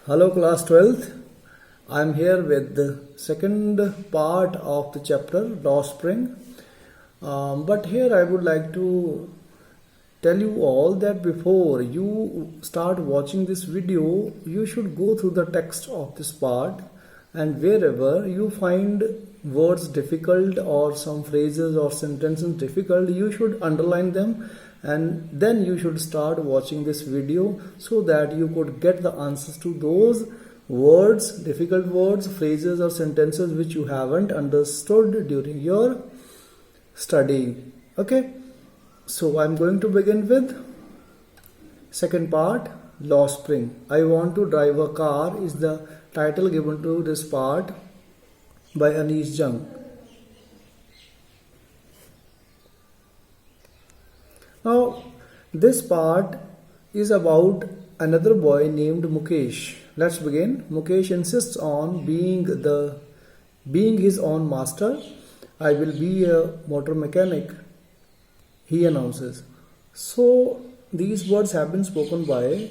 Hello class 12th. I am here with the second part of the chapter Law Spring. But here I would like to tell you all that before you start watching this video, you should go through the text of this part, and wherever you find words difficult or some phrases or sentences difficult, you should underline them, and then you should start watching this video so that you could get the answers to those words, difficult words, phrases or sentences which you haven't understood during your studying. Okay, so I'm going to begin with second part, Law Spring. I want to drive a car is the title given to this part by Anish Jung. Now, this part is about another boy named Mukesh. Let's begin. Mukesh insists on being his own master. I will be a motor mechanic, he announces. So, these words have been spoken by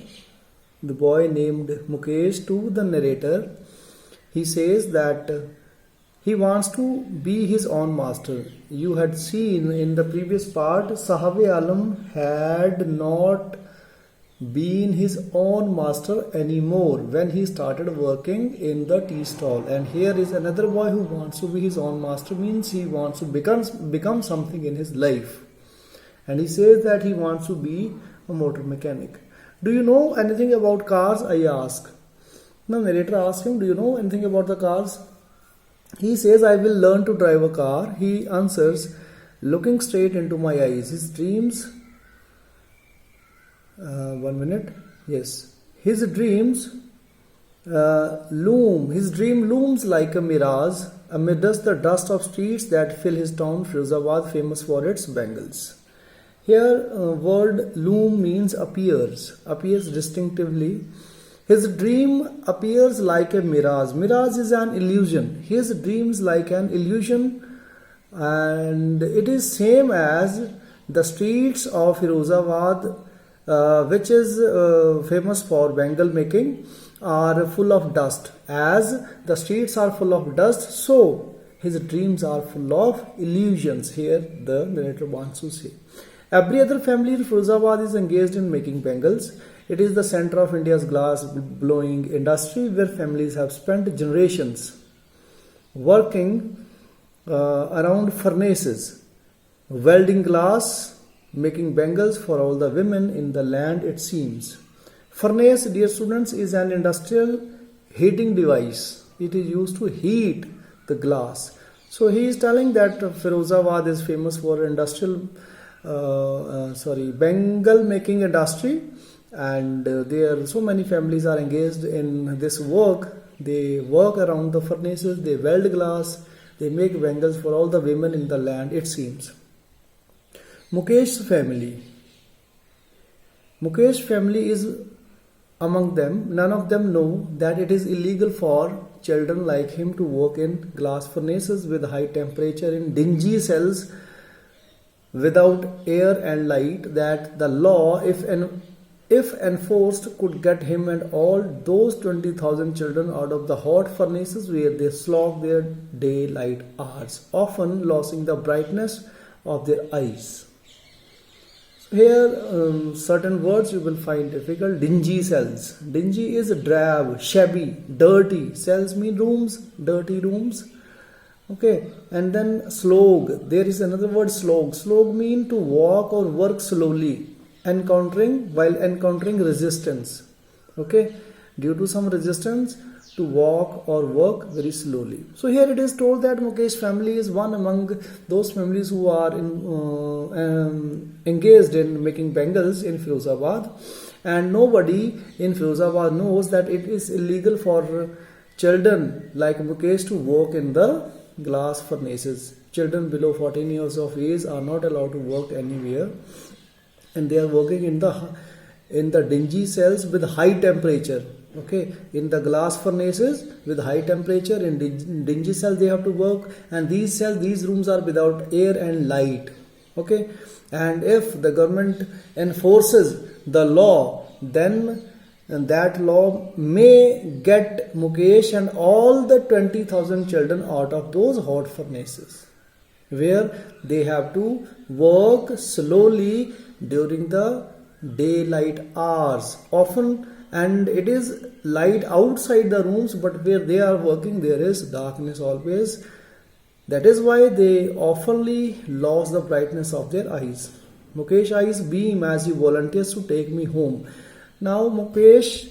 the boy named Mukesh to the narrator. He says that he wants to be his own master. You had seen in the previous part, Sahabe Alam had not been his own master anymore when he started working in the tea stall. And here is another boy who wants to be his own master, means he wants to become something in his life. And he says that he wants to be a motor mechanic. Do you know anything about cars? I ask. Now narrator asks him, do you know anything about the cars? He says, I will learn to drive a car. He answers, looking straight into my eyes. His dreams, his dreams his dream looms like a mirage amidst the dust of streets that fill his town, Firozabad, famous for its bangles. Here, word loom means appears distinctively. His dream appears like a mirage. Mirage is an illusion. His dreams like an illusion, and it is same as the streets of Firozabad, which is famous for bangle making, are full of dust. As the streets are full of dust, so his dreams are full of illusions. Here the narrator wants to say. Every other family in Firozabad is engaged in making bangles. It is the center of India's glass blowing industry, where families have spent generations working around furnaces, welding glass, making bangles for all the women in the land, it seems. Furnace, dear students, is an industrial heating device. It is used to heat the glass. So he is telling that Firozabad is famous for bangle making industry, and there so many families are engaged in this work. They work around the furnaces, they weld glass, they make bangles for all the women in the land, it seems. Mukesh's family is among them. None of them know that it is illegal for children like him to work in glass furnaces with high temperature in dingy cells without air and light, that the law, if enforced, could get him and all those 20,000 children out of the hot furnaces where they slog their daylight hours, often losing the brightness of their eyes. So here, certain words you will find difficult. Dingy cells. Dingy is drab, shabby, dirty. Cells mean rooms, dirty rooms. Okay, and then slog. There is another word, slog. Slog mean to walk or work slowly, while encountering resistance. Okay, due to some resistance, to walk or work very slowly. So here it is told that Mukesh's family is one among those families who are engaged in making bangles in Firozabad, and nobody in Firozabad knows that it is illegal for children like Mukesh to work in the glass furnaces. Children below 14 years of age are not allowed to work anywhere, and they are working in the dingy cells with high temperature. Okay, in the glass furnaces with high temperature, in dingy cells they have to work, and these rooms are without air and light. Okay, and if the government enforces the law, then and that law may get Mukesh and all the 20,000 children out of those hot furnaces, where they have to work slowly during the daylight hours often, and it is light outside the rooms, but where they are working there is darkness always. That is why they oftenly lost the brightness of their eyes. Mukesh eyes beam as he volunteers to take me home. Now Mukesh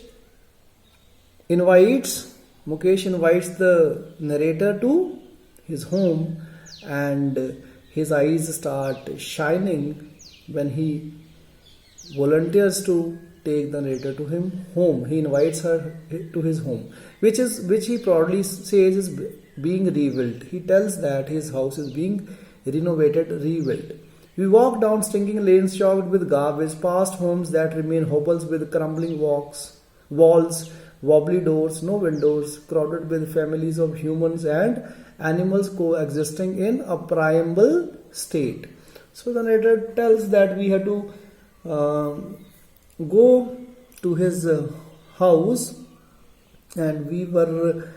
invites the narrator to his home, and his eyes start shining when he volunteers to take the narrator to him home. He invites her to his home, which he proudly says is being rebuilt. He tells that his house is being renovated, rebuilt. We walk down stinking lanes choked with garbage, past homes that remain hovels with crumbling walls, wobbly doors, no windows, crowded with families of humans and animals coexisting in a primal state. So the narrator tells that we had to go to his house, and we were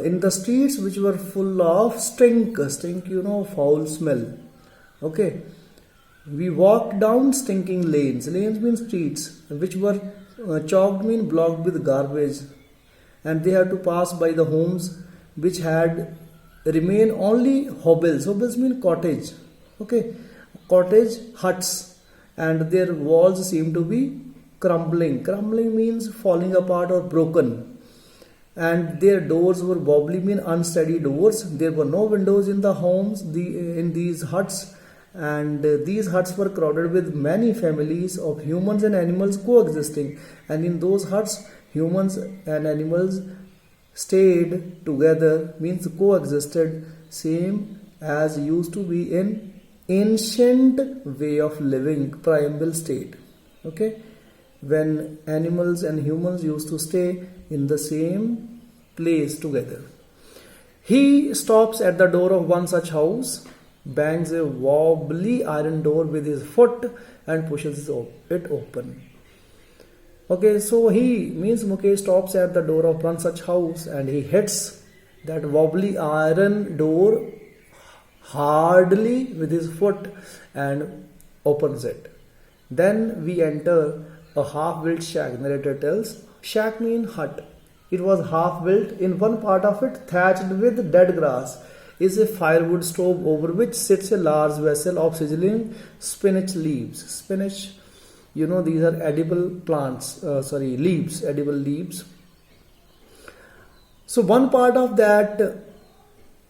in the streets which were full of stink, foul smell. Okay, we walked down stinking lanes. Lanes mean streets, which were chalked mean blocked with garbage, and they had to pass by the homes which had remained only hovels. Hovels mean cottage. Okay, cottage huts, and their walls seem to be crumbling. Crumbling means falling apart or broken. And their doors were wobbly, mean unsteady doors. There were no windows in the homes, in these huts, and these huts were crowded with many families of humans and animals coexisting. And in those huts, humans and animals stayed together, means coexisted, same as used to be in ancient way of living, primal state. Okay, when animals and humans used to stay in the same place together. He stops at the door of one such house, bangs a wobbly iron door with his foot and pushes it open. Okay, so Mukesh stops at the door of one such house and he hits that wobbly iron door hardly with his foot and opens it. Then we enter a half-built shack. Narrator tells, shack means hut. It was half-built. In one part of it, thatched with dead grass, is a firewood stove over which sits a large vessel of sizzling spinach leaves. Spinach, these are edible plants, leaves, edible leaves. So one part of that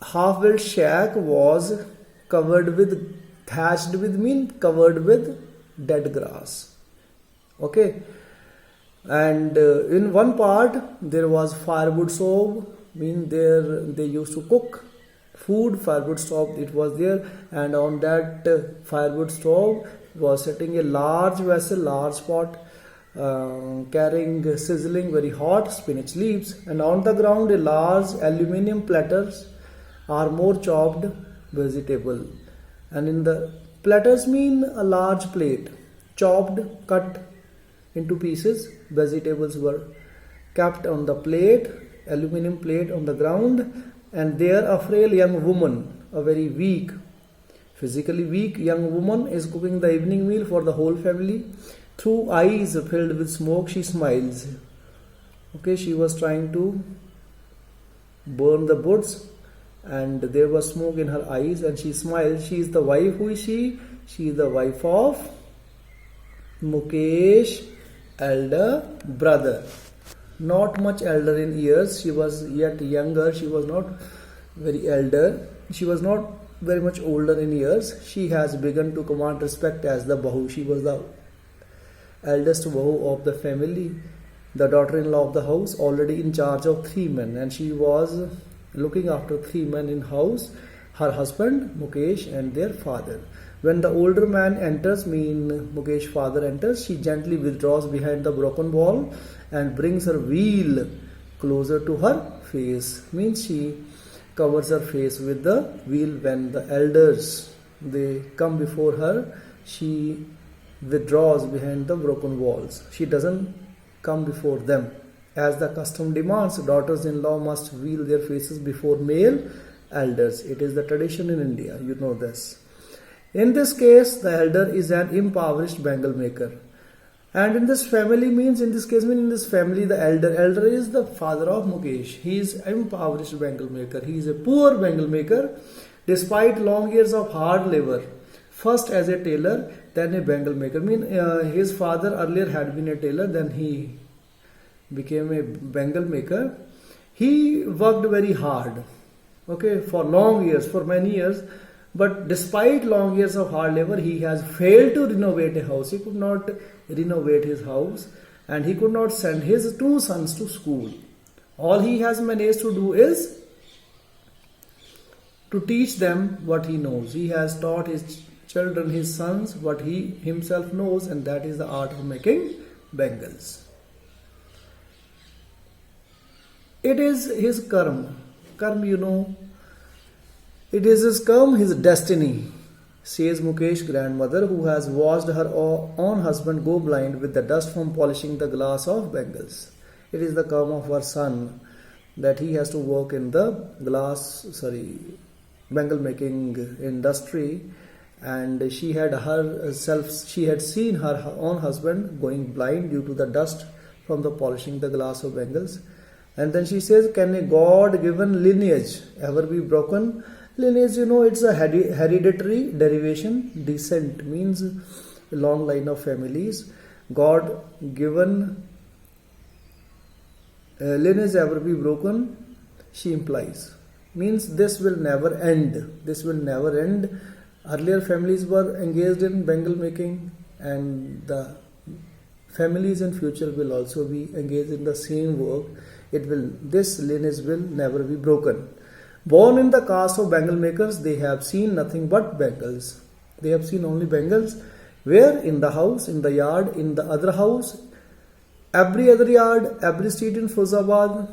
half-built shack was covered with dead grass. Okay, and in one part there was firewood stove, there they used to cook food. Firewood stove it was there, and on that firewood stove was sitting a large vessel, large pot, carrying sizzling very hot spinach leaves, and on the ground a large aluminium platters are more chopped vegetable, and in the platters mean a large plate, chopped, cut into pieces, vegetables were kept on the plate, aluminium plate on the ground, and there a frail young woman, a very weak, physically weak young woman is cooking the evening meal for the whole family. Through eyes filled with smoke, she smiles. Okay, she was trying to burn the woods, and there was smoke in her eyes, and she smiled. She is the wife. Who is she? She is the wife of Mukesh, elder brother. Not much elder in years. She was yet younger. She was not very elder. She was not very much older in years. She has begun to command respect as the Bahu. She was the eldest Bahu of the family, the daughter-in-law of the house, already in charge of 3 men, and she was looking after 3 men in house, her husband Mukesh and their father. When the older man enters, Mukesh father enters, she gently withdraws behind the broken wall and brings her veil closer to her face. She covers her face with the veil. When the elders they come before her, she withdraws behind the broken walls. She doesn't come before them. As the custom demands, daughters-in-law must veil their faces before male elders. It is the tradition in India, you know this. In this case, the elder is an impoverished bangle maker. And in this family means, in this case means, in this family, the elder is the father of Mukesh. He is impoverished bangle maker. He is a poor bangle maker despite long years of hard labor. First as a tailor, then a bangle maker. His father earlier had been a tailor, then he became a bangle maker. He worked very hard, okay, for long years, for many years. But despite long years of hard labor, he has failed to renovate a house. He could not renovate his house, and he could not send his two sons to school. All he has managed to do is to teach them what he knows. He has taught his children, his sons, what he himself knows, and that is the art of making bangles. It is his karma. Karma, you know, it is his karma, his destiny, says Mukesh's grandmother, who has watched her own husband go blind with the dust from polishing the glass of bangles. It is the karma of her son that he has to work in the bangle making industry, and she had seen her own husband going blind due to the dust from the polishing the glass of bangles. And then she says, can a God-given lineage ever be broken? Lineage, you know, it's a hereditary derivation. Descent means a long line of families. God-given lineage ever be broken, she implies. Means this will never end. This will never end. Earlier families were engaged in bangle making, and the families in future will also be engaged in the same work. This lineage will never be broken. Born in the caste of bangle makers, they have seen nothing but bangles. They have seen only bangles. Where? In the house, in the yard, in the other house, every other yard, every street in Firozabad,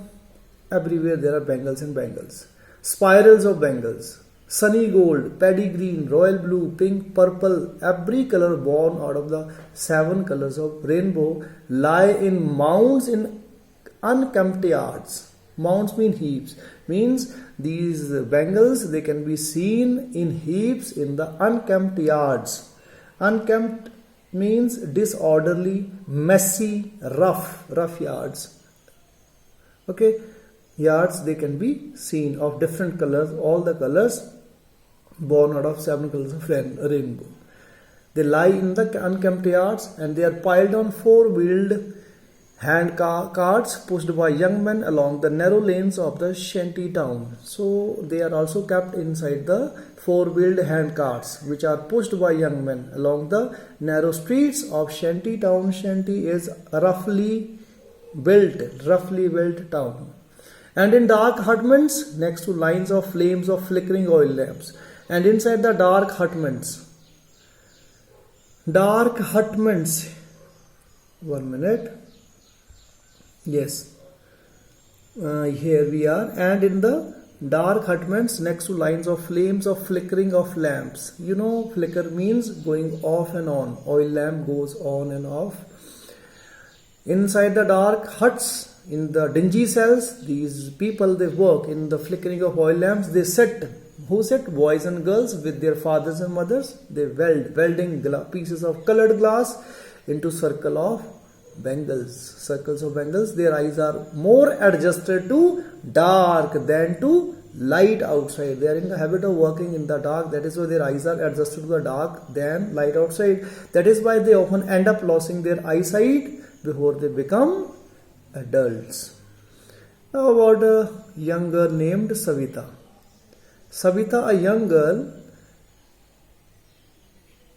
everywhere there are bangles and bangles. Spirals of bangles. Sunny gold, paddy green, royal blue, pink, purple, every color born out of the 7 colors of rainbow lie in mounds in unkempt yards. Mounds mean heaps. Means these bangles, they can be seen in heaps in the unkempt yards. Unkempt means disorderly, messy, rough yards. Okay, yards, they can be seen of different colors, all the colors born out of 7 colors of rainbow. They lie in the unkempt yards, and they are piled on 4-wheeled hand carts pushed by young men along the narrow lanes of the shanty town. So they are also kept inside the 4-wheeled hand carts, which are pushed by young men along the narrow streets of shanty town. Shanty is a roughly built town. And in dark hutments next to lines of flames of flickering oil lamps. And inside the dark hutments, 1 minute. Yes, here we are. And in the dark hutments next to lines of flames of flickering of lamps. You know, flicker means going off and on. Oil lamp goes on and off. Inside the dark huts, in the dingy cells, these people, they work in the flickering of oil lamps. They sit. Who sit? Boys and girls with their fathers and mothers. They welding pieces of colored glass into circles of bangles. Their eyes are more adjusted to dark than to light outside. They are in the habit of working in the dark. That is why their eyes are adjusted to the dark than light outside. That is why they often end up losing their eyesight before they become adults. Now about a young girl named Savita. Savita, a young girl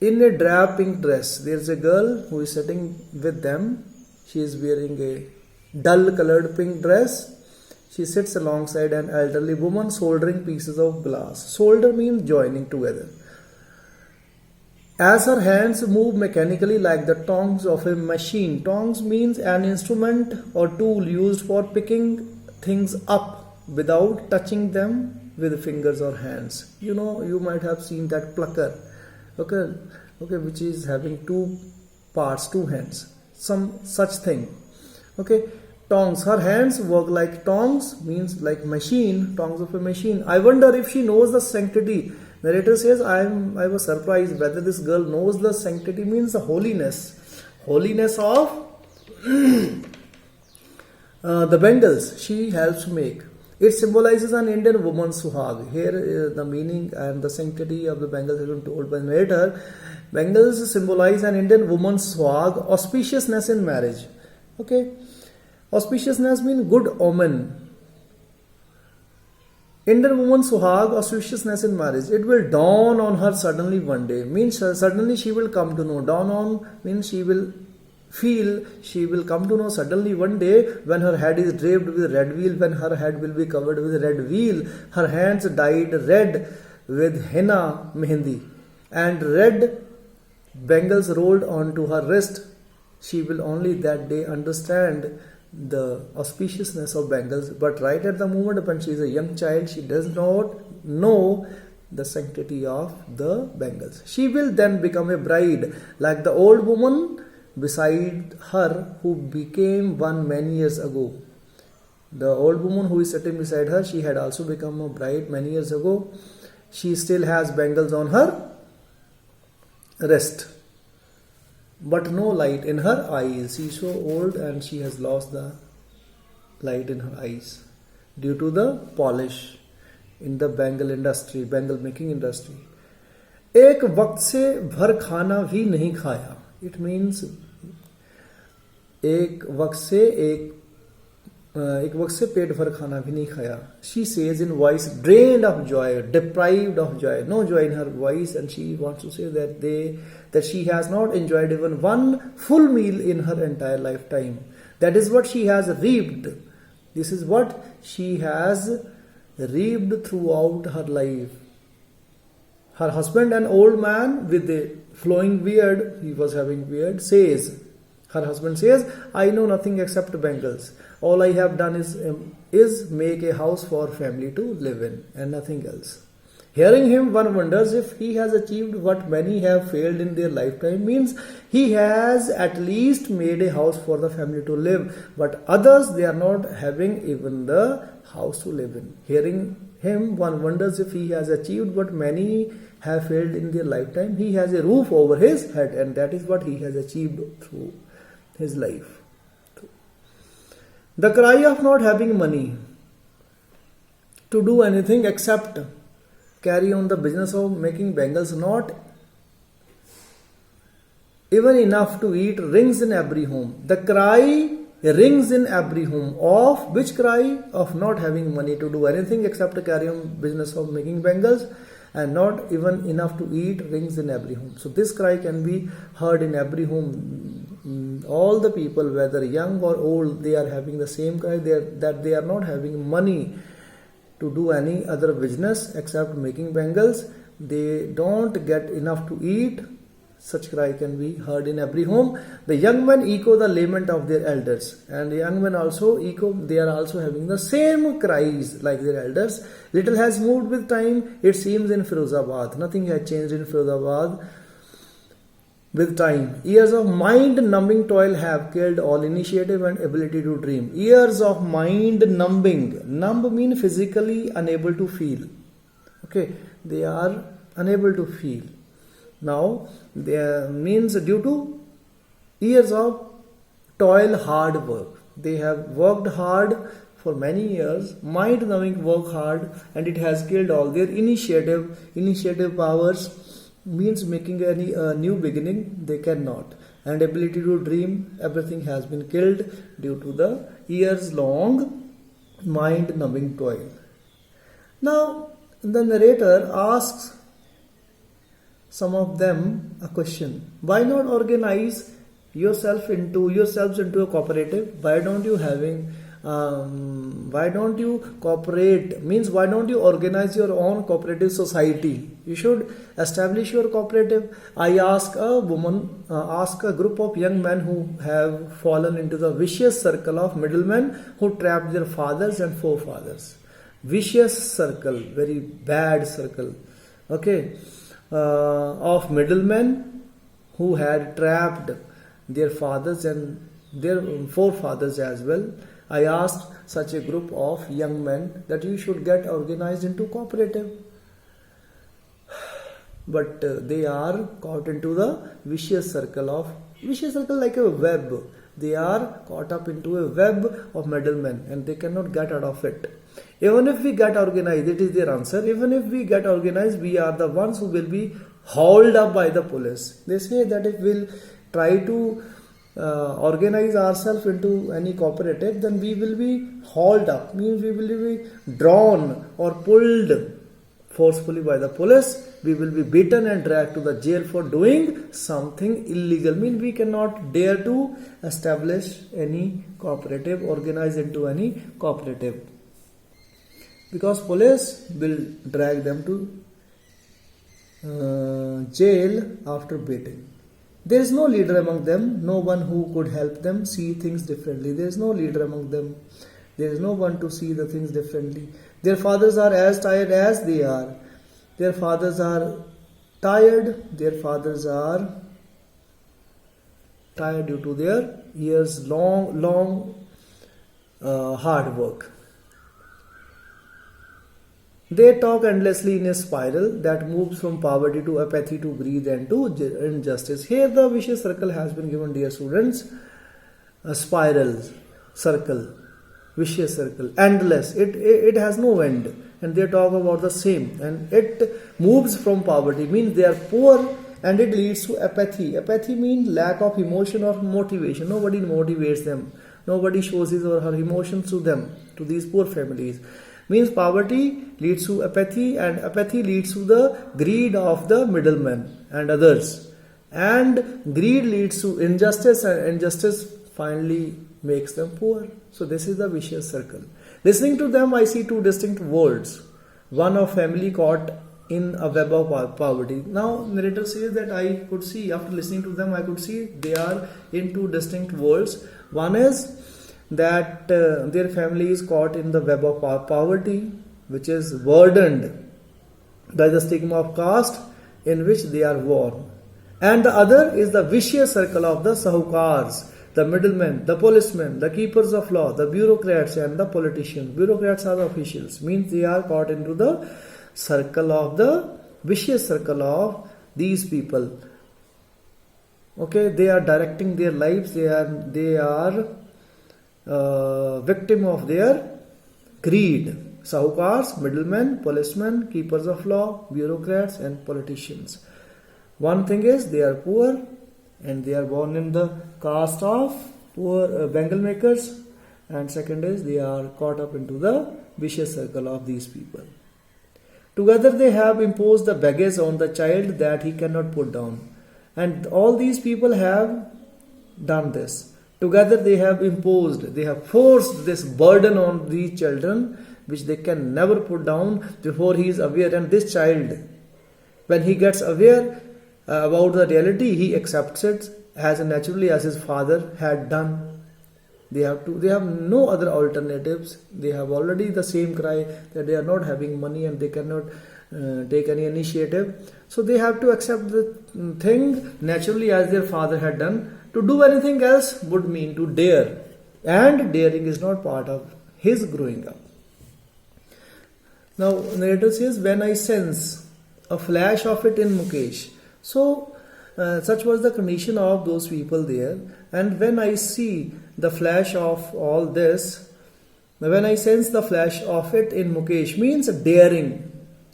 in a drab pink dress. There is a girl who is sitting with them. She is wearing a dull colored pink dress. She sits alongside an elderly woman soldering pieces of glass. Solder means joining together. As her hands move mechanically like the tongs of a machine. Tongs means an instrument or tool used for picking things up without touching them with fingers or hands. You know, you might have seen that plucker, okay, which is having 2 parts, 2 hands, some such thing. Okay, tongs. Her hands work like tongs, means like machine, tongs of a machine. I wonder if she knows the sanctity. Narrator says, I was surprised whether this girl knows the sanctity, means the holiness of the bangles she helps make. It symbolizes an Indian woman's suhag. Here, the meaning and the sanctity of the bangles has been told by the narrator. Bangles symbolize an Indian woman's suhag, auspiciousness in marriage. Okay, auspiciousness means good omen. Indian woman suhag, auspiciousness in marriage. It will dawn on her suddenly one day. Means suddenly she will come to know. Dawn on means she will feel, she will come to know suddenly one day when her head is draped with red veil, when her head will be covered with red veil, her hands dyed red with henna mehendi, and red bangles rolled onto her wrist. She will only that day understand the auspiciousness of bangles, but right at the moment when she is a young child, she does not know the sanctity of the bangles. She will then become a bride like the old woman beside her who became one many years ago. The old woman who is sitting beside her, she had also become a bride many years ago. She still has bangles on her wrist, but no light in her eyes. She is so old and she has lost the light in her eyes due to the polish in the bangle industry, bangle making industry. एक वक्त से भर खाना भी नहीं खाया. It means एक वक्त से पेट भर खाना भी नहीं खाया. She says in voice drained of joy, deprived of joy, no joy in her voice, and she wants to say that she has not enjoyed even one full meal in her entire lifetime. That is what she has reaped. This is what she has reaped throughout her life. Her husband, an old man with a flowing beard, he was having beard, her husband says, I know nothing except bangles. All I have done is make a house for family to live in and nothing else. Hearing him, one wonders if he has achieved what many have failed in their lifetime, means he has at least made a house for the family to live, but others, they are not having even the house to live in. Hearing him, one wonders if he has achieved what many have failed in their lifetime. He has a roof over his head, and that is what he has achieved through his life. The cry of not having money to do anything except carry on the business of making bangles, not even enough to eat, rings in every home. The cry rings in every home. Of which cry? Of not having money to do anything except carry on business of making bangles, and not even enough to eat, rings in every home. So this cry can be heard in every home. All the people, whether young or old, they are having the same cry, that they are not having money to do any other business except making bangles. They don't get enough to eat. Such cry can be heard in every home. The young men echo the lament of their elders, and the young men also echo, they are also having the same cries like their elders. Little has moved with time, it seems, in Firozabad. Nothing has changed in Firozabad with time. Years of mind-numbing toil have killed all initiative and ability to dream. Years of mind-numbing. Numb means physically unable to feel. Okay, they are unable to feel. Now, means due to years of toil, hard work. They have worked hard for many years, mind-numbing work hard, and it has killed all their initiative powers, means making any new beginning, they cannot. And ability to dream, everything has been killed due to the years-long mind-numbing toil. Now, the narrator asks some of them a question. Why not organize yourselves into a cooperative? Why don't you cooperate? Means why don't you organize your own cooperative society? You should establish your cooperative. I ask a group of young men who have fallen into the vicious circle of middlemen who trapped their fathers and forefathers. Vicious circle, very bad circle. Okay. Of middlemen who had trapped their fathers and their forefathers as well. I asked such a group of young men that you should get organized into cooperative. But they are caught into the vicious circle like a web. They are caught up into a web of middlemen and they cannot get out of it. Even if we get organized, it is their answer. Even if we get organized, we are the ones who will be hauled up by the police. They say that if we'll try to organize ourselves into any cooperative, then we will be hauled up, means we will be drawn or pulled forcefully by the police. We will be beaten and dragged to the jail for doing something illegal. Means we cannot dare to establish any cooperative, organize into any cooperative, because police will drag them to jail after beating. There is no leader among them, no one who could help them see things differently. There is no leader among them. There is no one to see the things differently. Their fathers are as tired as they are. Their fathers are tired. Their fathers are tired due to their years long hard work. They talk endlessly in a spiral that moves from poverty to apathy to greed and to injustice. Here the vicious circle has been given, dear students. A spiral, circle, vicious circle, endless. It has no end. And they talk about the same. And it moves from poverty, means they are poor, and it leads to apathy. Apathy means lack of emotion or motivation. Nobody motivates them. Nobody shows his or her emotions to them, to these poor families. Means poverty leads to apathy, and apathy leads to the greed of the middlemen and others. And greed leads to injustice, and injustice finally makes them poor. So this is the vicious circle. Listening to them, I see two distinct worlds. One of family caught in a web of poverty. Now narrator says that I could see, after listening to them, I could see they are in two distinct worlds. One is that their family is caught in the web of poverty, which is burdened by the stigma of caste in which they are born. And the other is the vicious circle of the sahukars, the middlemen, the policemen, the keepers of law, the bureaucrats and the politicians. Bureaucrats are the officials, means they are caught into the circle of the vicious circle of these people. Okay, they are directing their lives, they are victim of their greed. Sahukars, middlemen, policemen, keepers of law, bureaucrats and politicians. One thing is they are poor and they are born in the caste of poor bangle makers, and second is they are caught up into the vicious circle of these people. Together they have imposed the baggage on the child that he cannot put down, and all these people have done this. Together they have imposed, they have forced this burden on these children which they can never put down before he is aware. And this child, when he gets aware about the reality, he accepts it as naturally as his father had done. They have no other alternatives. They have already the same cry that they are not having money and they cannot take any initiative. So they have to accept the thing naturally as their father had done. To do anything else would mean to dare, and daring is not part of his growing up. Now narrator says, when I sense a flash of it in Mukesh. So such was the condition of those people there. And when I see the flash of all this, when I sense the flash of it in Mukesh, means daring,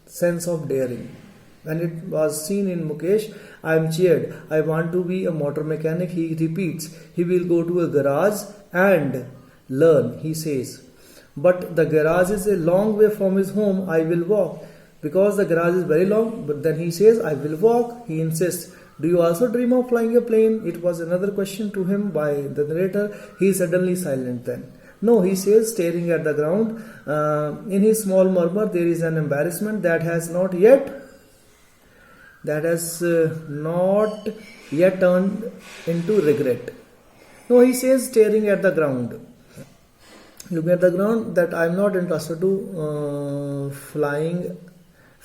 sense of daring. When it was seen in Mukesh, I am cheered. I want to be a motor mechanic. He repeats. He will go to a garage and learn, he says. But the garage is a long way from his home. I will walk. Because the garage is very long, but then he says, I will walk. He insists. Do you also dream of flying a plane? It was another question to him by the narrator. He is suddenly silent then. No, he says, staring at the ground. In his small murmur, there is an embarrassment that has not yet turned into regret. No, he says, staring at the ground. Looking at the ground, that I am not interested to flying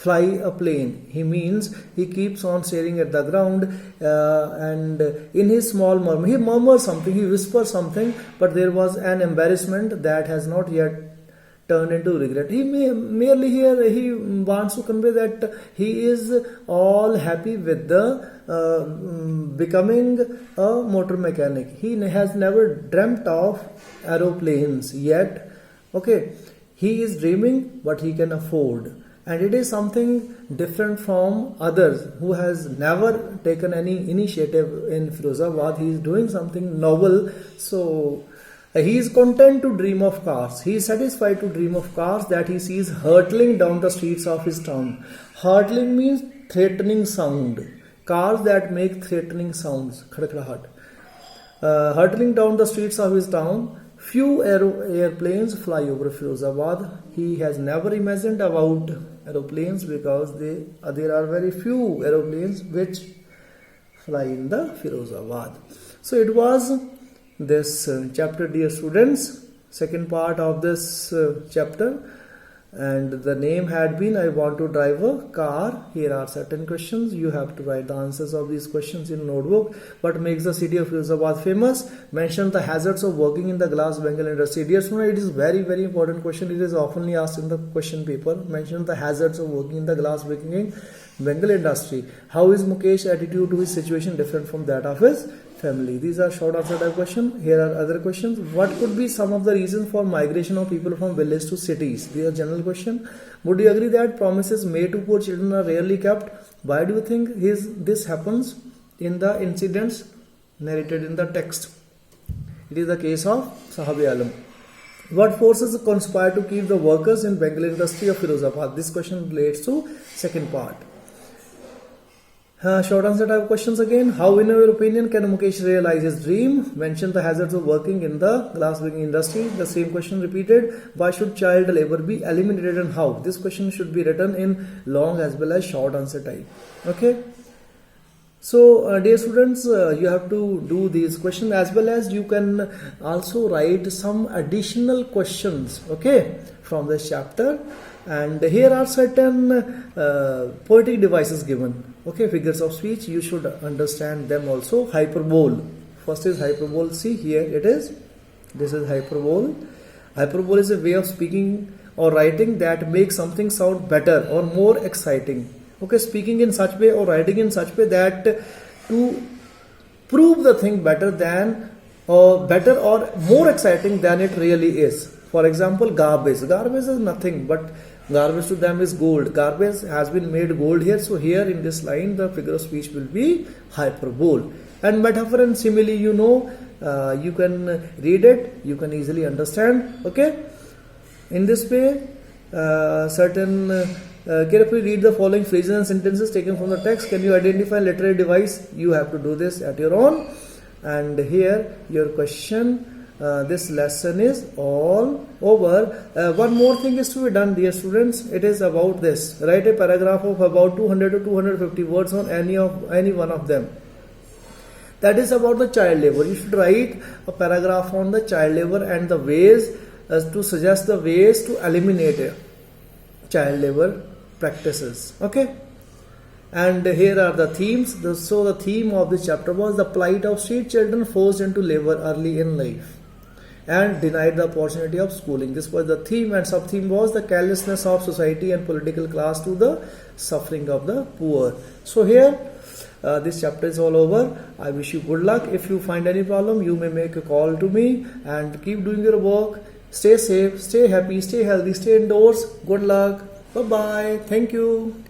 fly a plane. He means he keeps on staring at the ground, and in his small murmur, he murmurs something, he whispers something, but there was an embarrassment that has not yet turned into regret. He merely here he wants to convey that he is all happy with the becoming a motor mechanic. He has never dreamt of aeroplanes yet. Okay, he is dreaming, but he can afford. And it is something different from others who has never taken any initiative in Firozabad. He is doing something novel. So he is content to dream of cars. He is satisfied to dream of cars that he sees hurtling down the streets of his town. Hurtling means threatening sound. Cars that make threatening sounds. Khadkhadahat. Hurtling down the streets of his town. Few airplanes fly over Firozabad. He has never imagined about aeroplanes because there are very few aeroplanes which fly in the Firozabad. So it was this chapter, dear students, second part of this chapter, and the name had been I want to drive a car. Here are certain questions. You have to write the answers of these questions in a notebook. What makes the city of Firozabad famous? Mention the hazards of working in the glass Bengal industry. Dear students, it is very very important question. It is oftenly asked in the question paper. Mention the hazards of working in the glass making Bengal industry. How is Mukesh's attitude to his situation different from that of his family? These are short answer type questions. Here are other questions. What could be some of the reasons for migration of people from village to cities? These are general question. Would you agree that promises made to poor children are rarely kept? Why do you think this happens in the incidents narrated in the text? It is the case of Sahabe Alam. What forces conspire to keep the workers in Bengal industry of Firozabad? This question relates to second part. Short answer type questions again. How, in your opinion, can Mukesh realize his dream? Mention the hazards of working in the glass making industry. The same question repeated. Why should child labor be eliminated and how? This question should be written in long as well as short answer type. Okay. So, dear students, you have to do these questions as well as you can also write some additional questions. Okay, from this chapter. And here are certain poetic devices given. Okay, figures of speech, you should understand them also. Hyperbole. First is hyperbole. See here it is. This is hyperbole. Hyperbole is a way of speaking or writing that makes something sound better or more exciting. Okay, speaking in such way or writing in such way that to prove the thing better or more exciting than it really is. For example, garbage. Garbage is nothing but garbage to them is gold. Garbage has been made gold here. So here in this line, the figure of speech will be hyperbole. And metaphor and simile, you know, you can read it, you can easily understand. Okay. In this way, carefully read the following phrases and sentences taken from the text. Can you identify literary device? You have to do this at your own. And here your question. This lesson is all over. One more thing is to be done, dear students. It is about this. Write a paragraph of about 200 to 250 words on any one of them. That is about the child labor. You should write a paragraph on the child labor and the ways to suggest the ways to eliminate child labor practices. Okay. And here are the themes. So the theme of this chapter was the plight of street children forced into labor early in life and denied the opportunity of schooling. This was the theme, and sub-theme was the carelessness of society and political class to the suffering of the poor. So here this chapter is all over. I wish you good luck. If you find any problem, you may make a call to me, and keep doing your work. Stay safe, stay happy, stay healthy, stay indoors. Good luck. Bye-bye. Thank you.